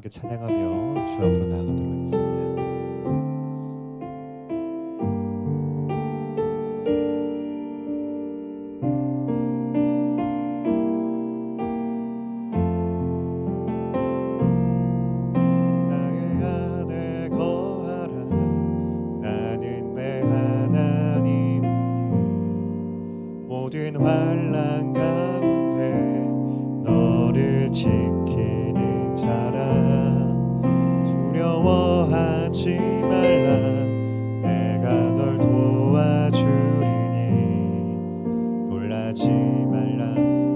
함께 찬양하며 주 앞으로 나아가도록 하겠습니다. 모든 환난 가운데 너를 지키는 자라. 두려워하지 말라. 내가 널 도와주리니. 놀라지 말라.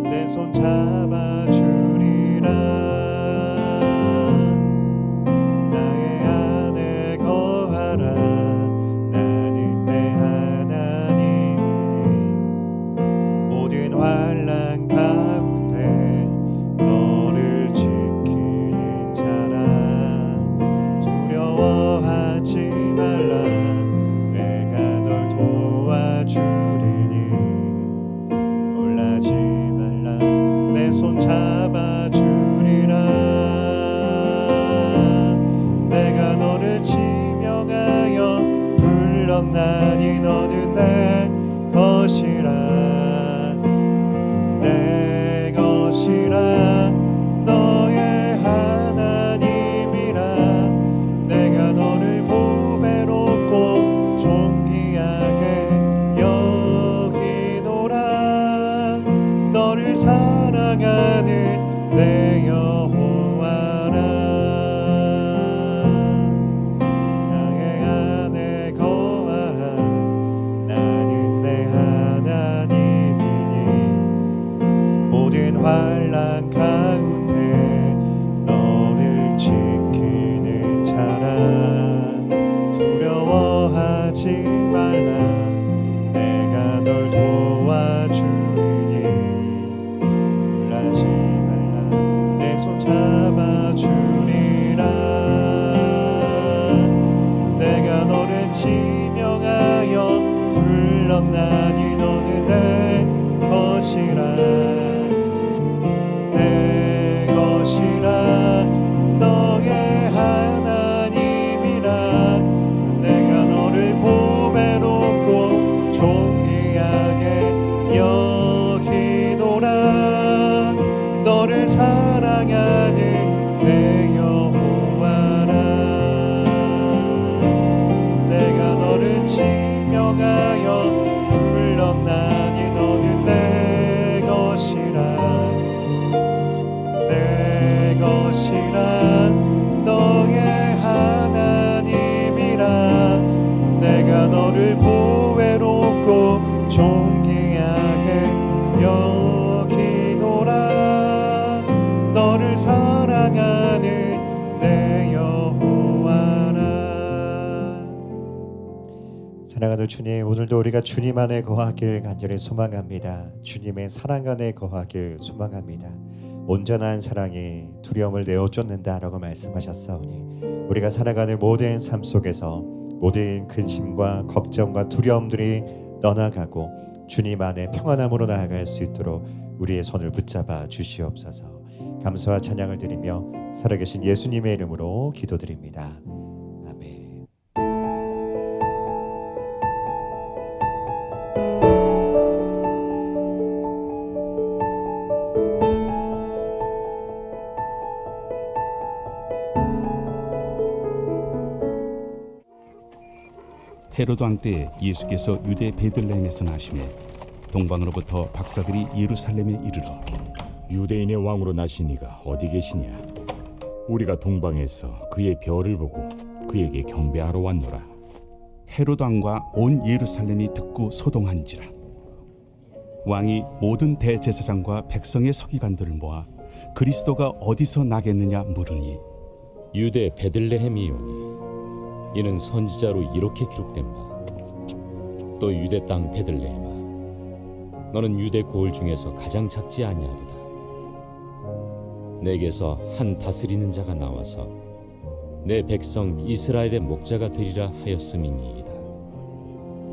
내 손 잡아주리라. 나의 안에 거하라. 나는 내 환난 가운데 너를 지키는 자라. 두려워하지 말라. 내가 널 도와주리니. 놀라지 말라. 내 손 잡아주리라. 내가 너를 지명하여 불렀나니 너는 내 것이라. 내 것이라. 너의 하나님이라. 내가 너를 보배롭고 존귀하게 여기노라. 너를 사랑하는 내 여호와라. 나의 안에 거하라. 나는 내 하나님이니. 모든 환난 가운데 너를 지키는 자라. 두려워하지 말라. 내가 널 도와주리니. 놀라지 말라. 내 손 잡아주리라. 내가 너를 지명하여 불렀나니 너는 내 것이라. 내 것이라. 너의 하나님이라. 내가 너를 보배롭고 존귀하게 여기노라. 너를 사랑하는 내 여호와라. 내가 너를 지명하여 불렀나니 너는 내 것이라. 내 것이라. 너의 하나님이라. 내가 너를 보배롭고 존귀하게 여기노라. 너를 사랑하는 내 여호와라. 사랑하는 주님, 오늘도 우리가 주님 안에 거하길 간절히 소망합니다. 주님의 사랑 안에 거하길 소망합니다. 온전한 사랑이 두려움을 내어 쫓는다라고 말씀하셨사오니 우리가 살아가는 모든 삶 속에서 모든 근심과 걱정과 두려움들이 떠나가고 주님 안에 평안함으로 나아갈 수 있도록 우리의 손을 붙잡아 주시옵소서. 감사와 찬양을 드리며 살아계신 예수님의 이름으로 기도드립니다. 아멘. 헤로드 왕 때 예수께서 유대 베들레헴에서 나시매 동방으로부터 박사들이 예루살렘에 이르러 유대인의 왕으로 나신 이가 어디 계시냐? 우리가 동방에서 그의 별을 보고 그에게 경배하러 왔노라. 헤로드 왕과 온 예루살렘이 듣고 소동한지라. 왕이 모든 대제사장과 백성의 서기관들을 모아 그리스도가 어디서 나겠느냐 물으니 유대 베들레헴이오니 이는 선지자로 이렇게 기록된 바. 또 유대 땅 베들레헴아, 너는 유대 고을 중에서 가장 작지 아니하도다. 내게서 한 다스리는 자가 나와서 내 백성 이스라엘의 목자가 되리라 하였음이니이다.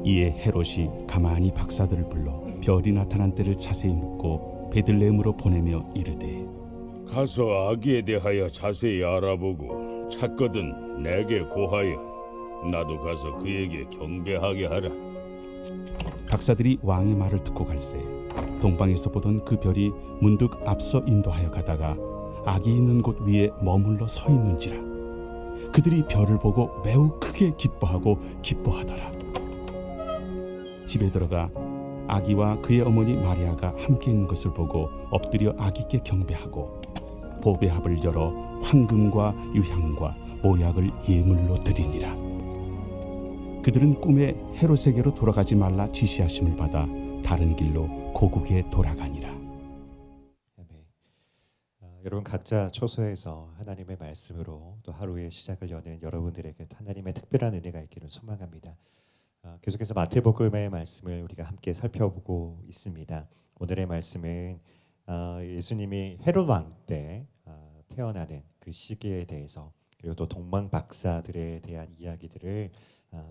이에 헤롯이 가만히 박사들을 불러 별이 나타난 때를 자세히 묻고 베들레헴으로 보내며 이르되 가서 아기에 대하여 자세히 알아보고 찾거든 내게 고하여 나도 가서 그에게 경배하게 하라. 박사들이 왕의 말을 듣고 갈새 동방에서 보던 그 별이 문득 앞서 인도하여 가다가 아기 있는 곳 위에 머물러 서 있는지라. 그들이 별을 보고 매우 크게 기뻐하더라. 집에 들어가 아기와 그의 어머니 마리아가 함께 있는 것을 보고 엎드려 아기께 경배하고 보배합을 열어 황금과 유향과 모약을 예물로 드리니라. 그들은 꿈에 헤롯에게로 돌아가지 말라 지시하심을 받아 다른 길로 고국에 돌아가니라. 아멘. 여러분 각자 초소에서 하나님의 말씀으로 또 하루의 시작을 여는 여러분들에게 하나님의 특별한 은혜가 있기를 소망합니다. 계속해서 마태복음의 말씀을 우리가 함께 살펴보고 있습니다. 오늘의 말씀은 예수님이 헤롯 왕 때 태어나는 그 시기에 대해서 그리고 또 동방 박사들에 대한 이야기들을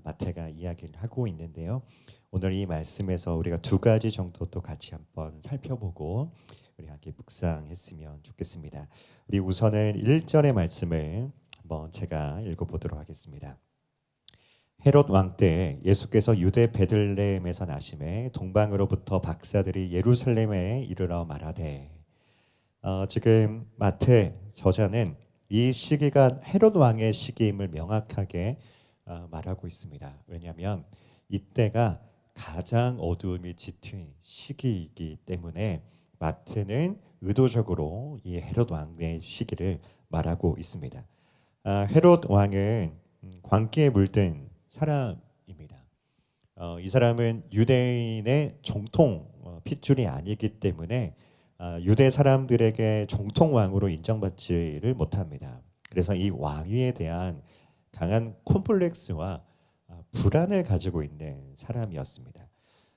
마태가 이야기를 하고 있는데요. 오늘 이 말씀에서 우리가 두 가지 정도 또 같이 한번 살펴보고 우리 함께 묵상했으면 좋겠습니다. 우리 우선은 1절의 말씀을 한번 제가 읽어보도록 하겠습니다. 헤롯 왕 때 예수께서 유대 베들레헴에서 나심에 동방으로부터 박사들이 예루살렘에 이르러 말하되. 지금 마태 저자는 이 시기가 헤롯 왕의 시기임을 명확하게 말하고 있습니다. 왜냐하면 이때가 가장 어두움이 짙은 시기이기 때문에 마태는 의도적으로 이 헤롯 왕의 시기를 말하고 있습니다. 헤롯 왕은 광기에 물든 사람입니다. 이 사람은 유대인의 정통 핏줄이 아니기 때문에 유대 사람들에게 정통 왕으로 인정받지를 못합니다. 그래서 이 왕위에 대한 강한 콤플렉스와 불안을 가지고 있는 사람이었습니다.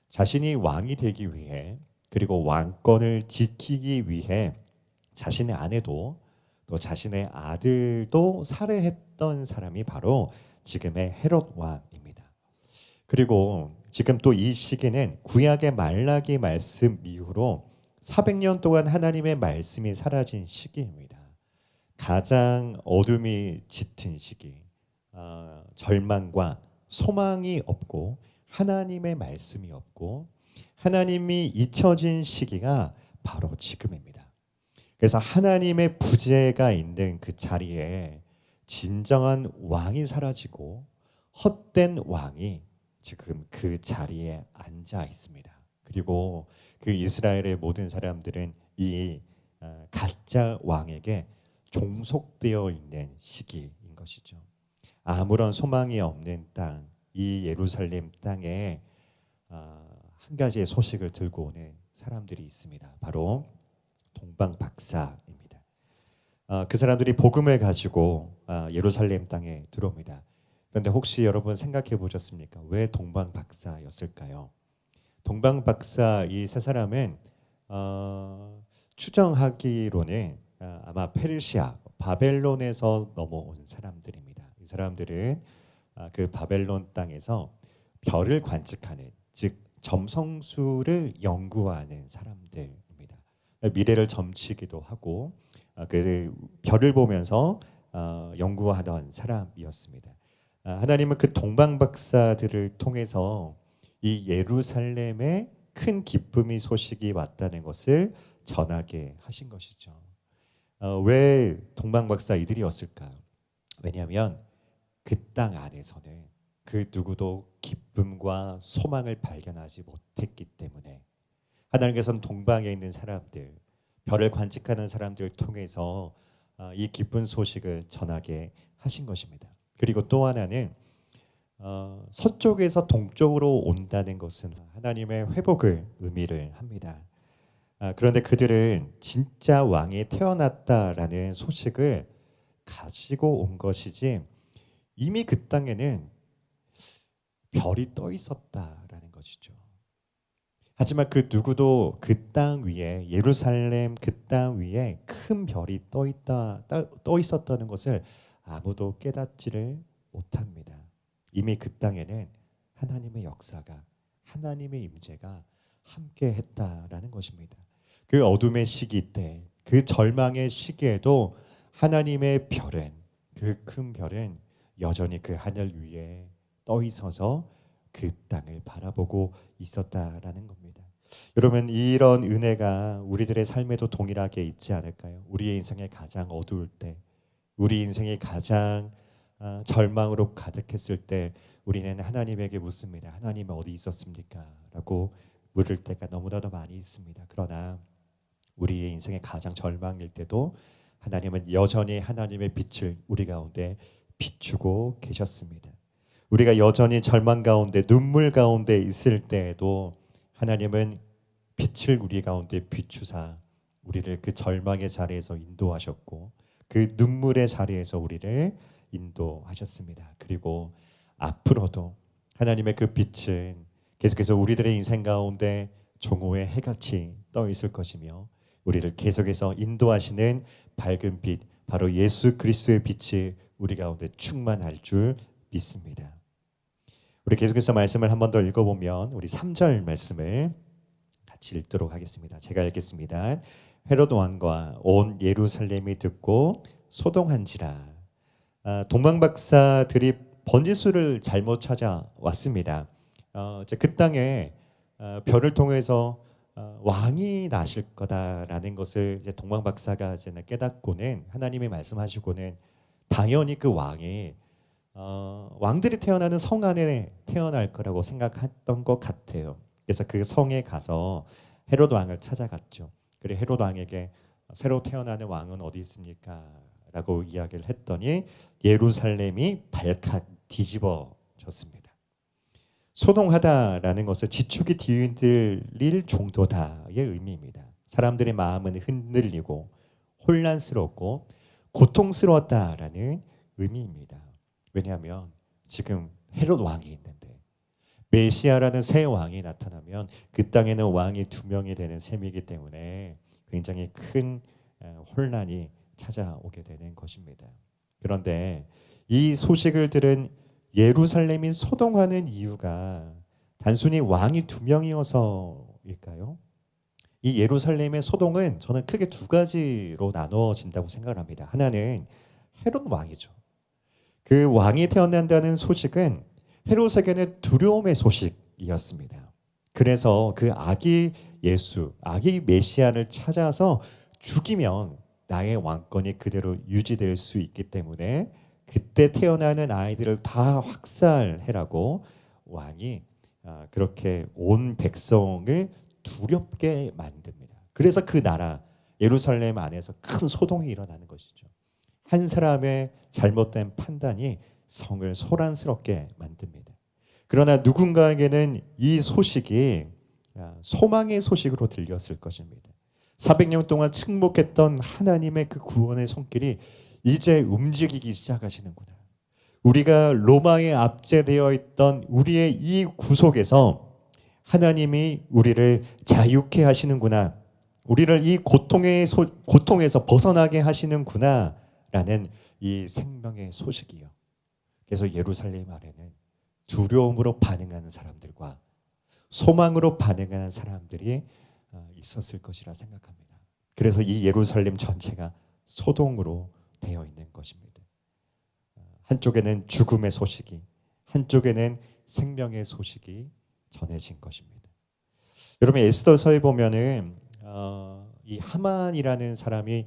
자신이 왕이 되기 위해 그리고 왕권을 지키기 위해 자신의 아내도 또 자신의 아들도 살해했던 사람이 바로 지금의 헤롯 왕입니다. 그리고 지금 또 이 시기는 구약의 말라기 말씀 이후로 400년 동안 하나님의 말씀이 사라진 시기입니다. 가장 어둠이 짙은 시기, 절망과 소망이 없고 하나님의 말씀이 없고 하나님이 잊혀진 시기가 바로 지금입니다. 그래서 하나님의 부재가 있는 그 자리에 진정한 왕이 사라지고 헛된 왕이 지금 그 자리에 앉아 있습니다. 그리고 그 이스라엘의 모든 사람들은 이 가짜 왕에게 종속되어 있는 시기인 것이죠. 아무런 소망이 없는 땅, 이 예루살렘 땅에 한 가지의 소식을 들고 오는 사람들이 있습니다. 바로 동방 박사입니다. 그 사람들이 복음을 가지고 예루살렘 땅에 들어옵니다. 그런데 혹시 여러분 생각해 보셨습니까? 왜 동방 박사였을까요? 동방 박사 이 세 사람은 추정하기로는 아마 페르시아, 바벨론에서 넘어온 사람들입니다. 이 사람들은 그 바벨론 땅에서 별을 관측하는, 즉 점성술을 연구하는 사람들입니다. 미래를 점치기도 하고 그 별을 보면서 연구하던 사람이었습니다. 하나님은 그 동방 박사들을 통해서 이 예루살렘에 큰 기쁨의 소식이 왔다는 것을 전하게 하신 것이죠. 왜 동방 박사 이들이었을까? 왜냐하면 그 땅 안에서는 그 누구도 기쁨과 소망을 발견하지 못했기 때문에 하나님께서는 동방에 있는 사람들, 별을 관측하는 사람들을 통해서 이 기쁜 소식을 전하게 하신 것입니다. 그리고 또 하나는 서쪽에서 동쪽으로 온다는 것은 하나님의 회복을 의미를 합니다. 그런데 그들은 진짜 왕이 태어났다라는 소식을 가지고 온 것이지 이미 그 땅에는 별이 떠 있었다라는 것이죠. 하지만 그 누구도 그 땅 위에, 예루살렘 그 땅 위에 큰 별이 떠 있었다는 것을 아무도 깨닫지를 못합니다. 이미 그 땅에는 하나님의 역사가, 하나님의 임재가 함께 했다라는 것입니다. 그 어둠의 시기 때 그 절망의 시기에도 하나님의 별은, 그 큰 별은 여전히 그 하늘 위에 떠 있어서 그 땅을 바라보고 있었다라는 겁니다. 여러분, 이런 은혜가 우리들의 삶에도 동일하게 있지 않을까요? 우리의 인생에 가장 어두울 때, 우리 인생이 가장 절망으로 가득했을 때 우리는 하나님에게 묻습니다. 하나님 어디 있었습니까? 라고 물을 때가 너무나도 많이 있습니다. 그러나 우리의 인생의 가장 절망일 때도 하나님은 여전히 하나님의 빛을 우리 가운데 비추고 계셨습니다. 우리가 여전히 절망 가운데, 눈물 가운데 있을 때에도 하나님은 빛을 우리 가운데 비추사 우리를 그 절망의 자리에서 인도하셨고, 그 눈물의 자리에서 우리를 인도하셨습니다. 그리고 앞으로도 하나님의 그 빛은 계속해서 우리들의 인생 가운데 종호의 해같이 떠 있을 것이며, 우리를 계속해서 인도하시는 밝은 빛, 바로 예수 그리스도의 빛이 우리 가운데 충만할 줄 믿습니다. 우리 계속해서 말씀을 한 번 더 읽어보면 우리 3절 말씀을 같이 읽도록 하겠습니다. 제가 읽겠습니다. 헤롯 왕과 온 예루살렘이 듣고 소동한지라. 동방 박사들이 번지수를 잘못 찾아왔습니다. 이제 그 땅에 별을 통해서 왕이 나실 거다라는 것을 이제 동방 박사가 이제 깨닫고는, 하나님이 말씀하시고는 당연히 그 왕이 왕들이 태어나는 성 안에 태어날 거라고 생각했던 것 같아요. 그래서 그 성에 가서 헤롯 왕을 찾아갔죠. 그리고 헤롯 왕에게 새로 태어나는 왕은 어디 있습니까? 라고 이야기를 했더니 예루살렘이 발칵 뒤집어졌습니다. 소동하다라는 것은 지축이 뒤흔들릴 정도다의 의미입니다. 사람들의 마음은 흔들리고 혼란스럽고 고통스러웠다라는 의미입니다. 왜냐하면 지금 헤롯 왕이 있는데, 메시아라는 새 왕이 나타나면 그 땅에는 왕이 2명이 되는 셈이기 때문에 굉장히 큰 혼란이 찾아오게 되는 것입니다. 그런데 이 소식을 들은 예루살렘이 소동하는 이유가 단순히 왕이 2명이어서일까요? 이 예루살렘의 소동은 저는 크게 2가지로 나누어진다고 생각을 합니다. 하나는 헤롯 왕이죠. 그 왕이 태어난다는 소식은 헤롯에게는 두려움의 소식이었습니다. 그래서 그 아기 예수, 아기 메시아를 찾아서 죽이면 나의 왕권이 그대로 유지될 수 있기 때문에 그때 태어나는 아이들을 다 학살해라고 왕이 그렇게 온 백성을 두렵게 만듭니다. 그래서 그 나라 예루살렘 안에서 큰 소동이 일어나는 것이죠. 한 사람의 잘못된 판단이 성을 소란스럽게 만듭니다. 그러나 누군가에게는 이 소식이 소망의 소식으로 들렸을 것입니다. 400년 동안 침묵했던 하나님의 그 구원의 손길이 이제 움직이기 시작하시는구나. 우리가 로마에 압제되어 있던 우리의 이 구속에서 하나님이 우리를 자유케 하시는구나. 우리를 이 고통에서 벗어나게 하시는구나 라는 이 생명의 소식이요. 그래서 예루살렘 안에는 두려움으로 반응하는 사람들과 소망으로 반응하는 사람들이 있었을 것이라 생각합니다. 그래서 이 예루살렘 전체가 소동으로 되어 있는 것입니다. 한쪽에는 죽음의 소식이, 한쪽에는 생명의 소식이 전해진 것입니다. 여러분, 에스더서에 보면은 이 하만이라는 사람이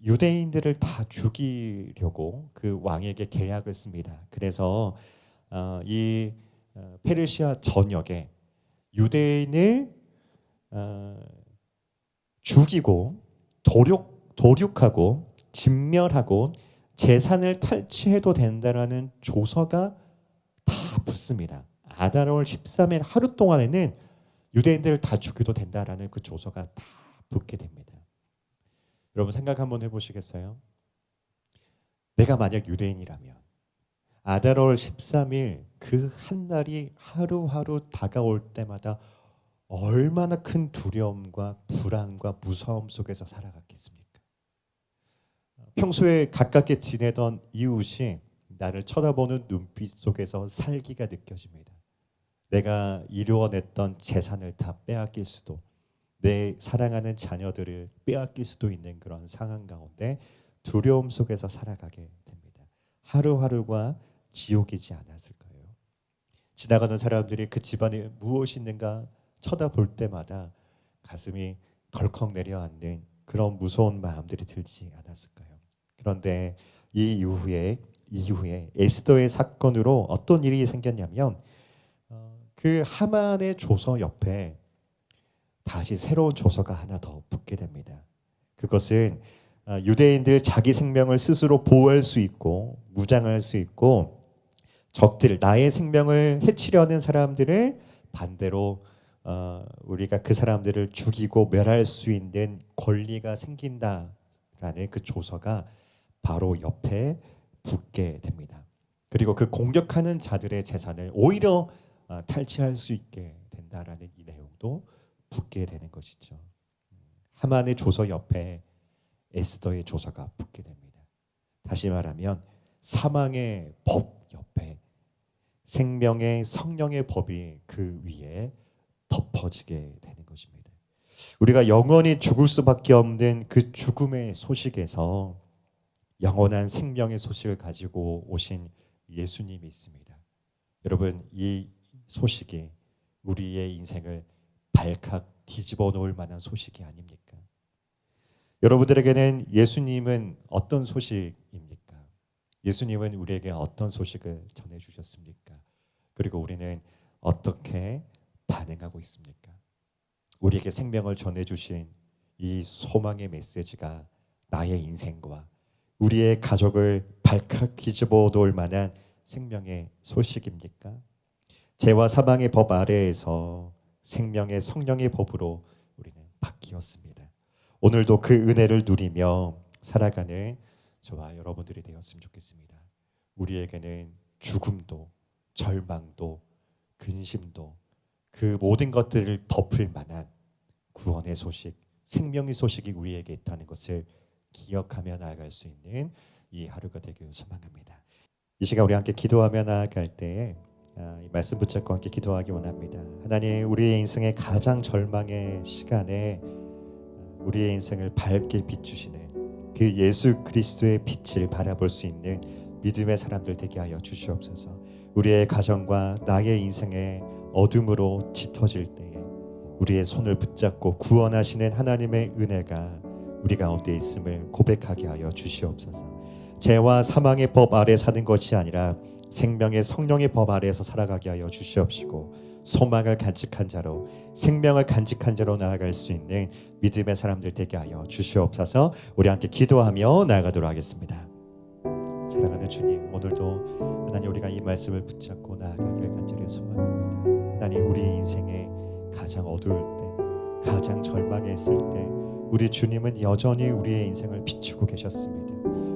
유대인들을 다 죽이려고 그 왕에게 계략을 씁니다. 그래서 이 페르시아 전역에 유대인을 죽이고 도륙하고 진멸하고 재산을 탈취해도 된다라는 조서가 다 붙습니다. 아달월 13일 하루 동안에는 유대인들을 다 죽여도 된다라는 그 조서가 다 붙게 됩니다. 여러분, 생각 한번 해보시겠어요? 내가 만약 유대인이라면 아달월 13일 그 한 날이 하루하루 다가올 때마다 얼마나 큰 두려움과 불안과 무서움 속에서 살아갔겠습니까? 평소에 가깝게 지내던 이웃이 나를 쳐다보는 눈빛 속에서 살기가 느껴집니다. 내가 이루어냈던 재산을 다 빼앗길 수도, 내 사랑하는 자녀들을 빼앗길 수도 있는 그런 상황 가운데 두려움 속에서 살아가게 됩니다. 하루하루가 지옥이지 않았을 거예요. 지나가는 사람들이 그 집안에 무엇이 있는가 쳐다볼 때마다 가슴이 덜컥 내려앉는 그런 무서운 마음들이 들지 않았을까요? 그런데 이 이후에 에스더의 사건으로 어떤 일이 생겼냐면 그 하만의 조서 옆에 다시 새로운 조서가 하나 더 붙게 됩니다. 그것은 유대인들 자기 생명을 스스로 보호할 수 있고 무장할 수 있고 적들 나의 생명을 해치려는 사람들을 반대로 우리가 그 사람들을 죽이고 멸할 수 있는 권리가 생긴다라는 그 조서가 바로 옆에 붙게 됩니다. 그리고 그 공격하는 자들의 재산을 오히려 탈취할 수 있게 된다라는 이 내용도 붙게 되는 것이죠. 하만의 조서 옆에 에스더의 조서가 붙게 됩니다. 다시 말하면 사망의 법 옆에 생명의 성령의 법이 그 위에 덮어지게 되는 것입니다. 우리가 영원히 죽을 수밖에 없는 그 죽음의 소식에서 영원한 생명의 소식을 가지고 오신 예수님이 있습니다. 여러분, 이 소식이 우리의 인생을 발칵 뒤집어 놓을 만한 소식이 아닙니까? 여러분들에게는 예수님은 어떤 소식입니까? 예수님은 우리에게 어떤 소식을 전해주셨습니까? 그리고 우리는 어떻게 반응하고 있습니까? 우리에게 생명을 전해주신 이 소망의 메시지가 나의 인생과 우리의 가족을 발칵 뒤집어 놓을 만한 생명의 소식입니까? 죄와 사망의 법 아래에서 생명의 성령의 법으로 우리는 바뀌었습니다. 오늘도 그 은혜를 누리며 살아가는 저와 여러분들이 되었으면 좋겠습니다. 우리에게는 죽음도 절망도 근심도 그 모든 것들을 덮을 만한 구원의 소식, 생명의 소식이 우리에게 있다는 것을 기억하며 나아갈 수 있는 이 하루가 되길 소망합니다. 이 시간 우리 함께 기도하며 나아갈 때에 이 말씀 붙잡고 함께 기도하기 원합니다. 하나님, 우리의 인생의 가장 절망의 시간에 우리의 인생을 밝게 비추시는 그 예수 그리스도의 빛을 바라볼 수 있는 믿음의 사람들 되게 하여 주시옵소서. 우리의 가정과 나의 인생의 어둠으로 짙어질 때에 우리의 손을 붙잡고 구원하시는 하나님의 은혜가 우리 가운데 있음을 고백하게 하여 주시옵소서. 죄와 사망의 법 아래 사는 것이 아니라 생명의 성령의 법 아래에서 살아가게 하여 주시옵시고, 소망을 간직한 자로, 생명을 간직한 자로 나아갈 수 있는 믿음의 사람들 되게 하여 주시옵소서. 우리 함께 기도하며 나아가도록 하겠습니다. 사랑하는 주님, 오늘도 하나님 우리가 이 말씀을 붙잡고 나아가길 간절히 소망합니다. 하나님, 우리 인생에 가장 어두울 때, 가장 절망했을 때 우리 주님은 여전히 우리의 인생을 비추고 계셨습니다.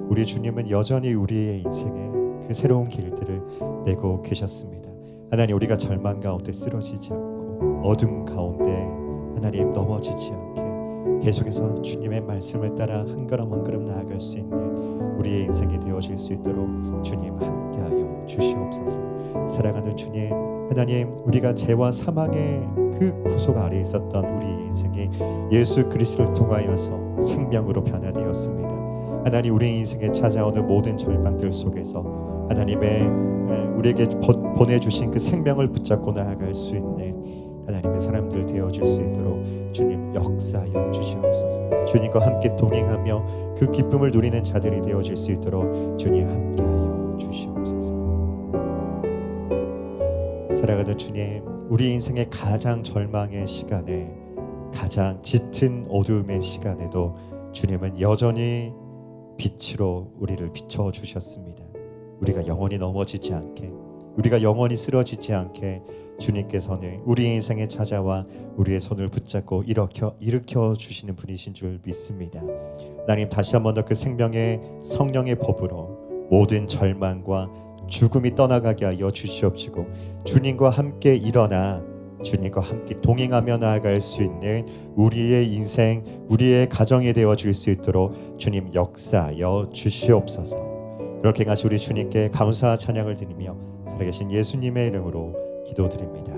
우리 주님은 여전히 우리의 인생에 그 새로운 길들을 내고 계셨습니다. 하나님, 우리가 절망 가운데 쓰러지지 않고 어둠 가운데 하나님 넘어지지 않게 계속해서 주님의 말씀을 따라 한 걸음 한 걸음 나아갈 수 있는 우리의 인생이 되어질 수 있도록 주님 함께하여 주시옵소서. 사랑하는 주님, 하나님, 우리가 죄와 사망의 그 구속 아래에 있었던 우리의 인생이 예수 그리스도를 통하여서 생명으로 변화되었습니다. 하나님, 우리 인생에 찾아오는 모든 절망들 속에서 하나님의 우리에게 보내주신 그 생명을 붙잡고 나아갈 수 있는 하나님의 사람들 되어줄 수 있도록 주님 역사하여 주시옵소서. 주님과 함께 동행하며 그 기쁨을 누리는 자들이 되어질 수 있도록 주님 함께하여 주시옵소서. 사랑하는 주님, 우리 인생의 가장 절망의 시간에, 가장 짙은 어두움의 시간에도 주님은 여전히 빛으로 우리를 비춰 주셨습니다. 우리가 영원히 넘어지지 않게, 우리가 영원히 쓰러지지 않게 주님께서는 우리 인생에 찾아와 우리의 손을 붙잡고 일으켜 주시는 분이신 줄 믿습니다. 하나님, 다시 한번 더 그 생명의 성령의 법으로 모든 절망과 죽음이 떠나가게 하여 주시옵시고, 주님과 함께 일어나 주님과 함께 동행하며 나아갈 수 있는 우리의 인생, 우리의 가정이 되어줄 수 있도록 주님 역사하여 주시옵소서. 이렇게 같이 우리 주님께 감사와 찬양을 드리며 살아계신 예수님의 이름으로 기도드립니다.